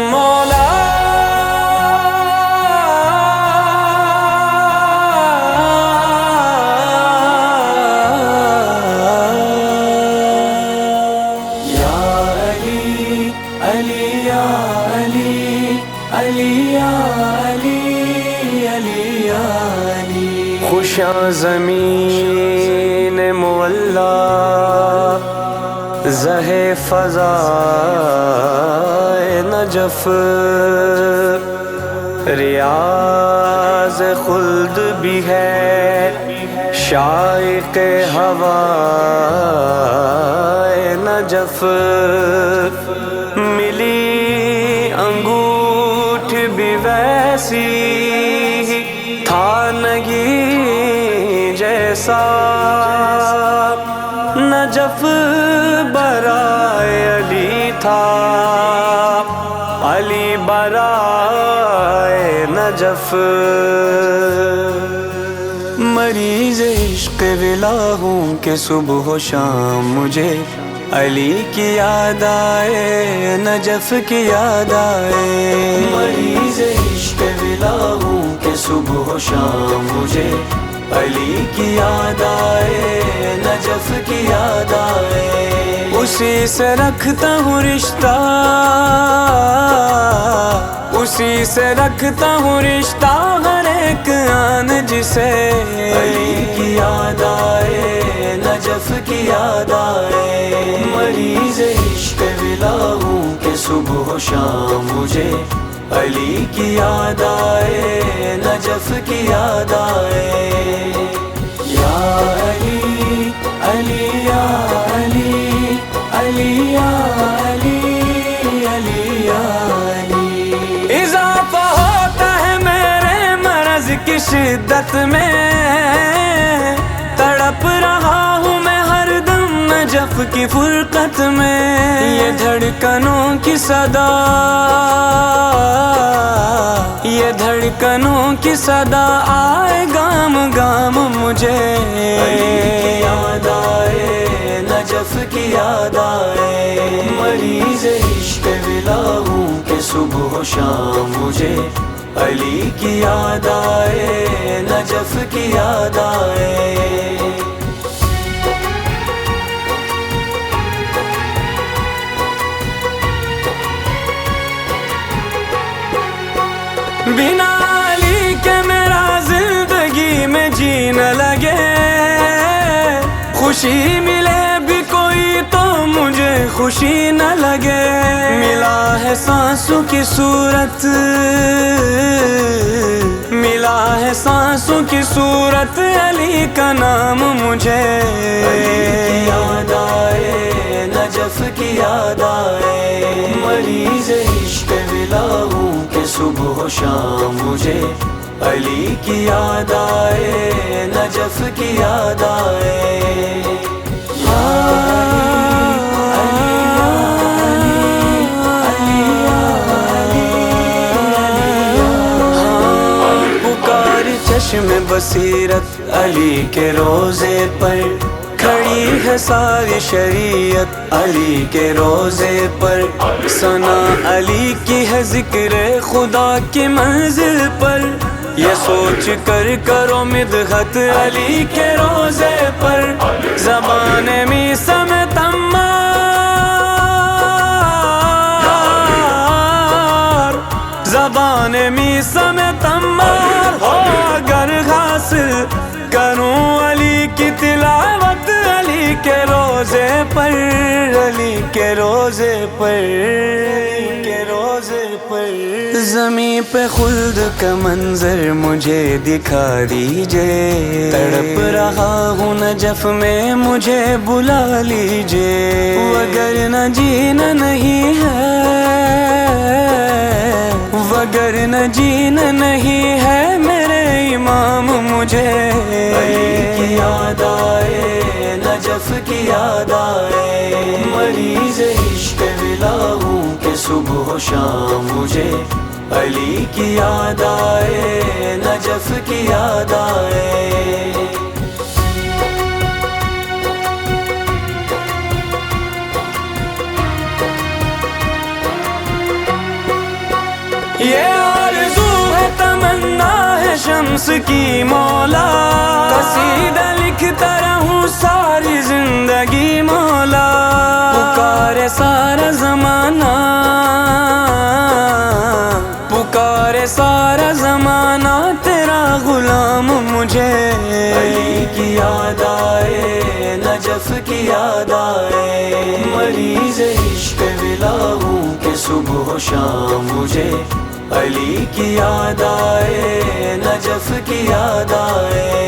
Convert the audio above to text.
مولا یا علی علی یا علی علی یا علی علی یا علی خوشاں زمین مولا زہ فضائے نجف ریاض خلد بھی ہے شائق ہوائے نجف ملی انگوٹھ بھی ویسی تھا نگی جیسا نجف برائے علی تھا علی برائے نجف مریض عشق ولا ہوں کہ صبح و شام مجھے علی کی یاد آئے نجف کی یاد آئے مریض عشق ولا ہوں کہ صبح و شام مجھے علی کی یاد آئے نجف کی یاد آئے اسی سے رکھتا ہوں رشتہ اسی سے رکھتا ہوں رشتہ ہر ایک آن جسے علی کی یاد آئے نجف کی یاد آئے مریض عشق ولا ہوں کہ صبح و شام مجھے علی کی یاد آئے نجف کی یاد آئے یا علی علی یا علی علی یا علی علی یا علی اضافہ ہوتا ہے میرے مرض کی شدت میں تڑپ رہا ہوں میں ہر دم نجف کی فرقت میں یہ دھڑکنوں کی صدا یہ دھڑکنوں کی صدا آئے گام گام مجھے علی کی یاد آئے نجف کی یاد آئے مریض عشق ولا ہوں کہ صبح و شام مجھے علی کی یاد آئے نجف کی یاد آئے بنا علی کے میرا زندگی میں جینے لگے خوشی ملے بھی کوئی تو مجھے خوشی نہ لگے ملا ہے سانسوں کی صورت ملا ہے سانسوں کی صورت علی کا نام مجھے علی کی یاد آئے نجف کی یاد آئے مریض عشق ولا ہوں کہ صبح و شام مجھے علی کی یاد آئے نجف کی یاد آئے پکار چشم بصیرت علی کے روزے پر کھڑی ہے ساری شریعت علی کے روزے پر ثنا علی کی ہے ذکر خدا کی منزل پر یہ سوچ کر کرو مدحت علی کے روزے پر زبان میسا میں تمار زبان میسا میں تمار ہو اگر حاصل کروں علی کی تلاوت علی کے روزے پر علی کے روزے پر کے روزے پر زمین پہ خلد کا منظر مجھے دکھا دیجئے تڑپ رہا ہوں نجف میں مجھے بلا لیجئے وگرنہ جینا نہیں ہے وگرنہ جینا نہیں ہے میرے امام مجھے علی کی یاد آئے نجف کی یاد آئے مریض عشق ولا ہوں کہ صبح و شام مجھے علی کی یاد آئے نجف کی یاد آئے. یہ آرزو ہے تمنا ہے شمس کی مولا, قصیدہ لکھتا رہوں ساری زندگی مولا. پکارے سارا زمانہ, پکارے سارا زمانہ تیرا غلام مجھے. علی کی یاد آئے, نجف کی یاد آئے, مریض عشق ولا ہوں کہ صبح و شام مجھے. علی کی یاد آئے, نجف کی یاد آئے.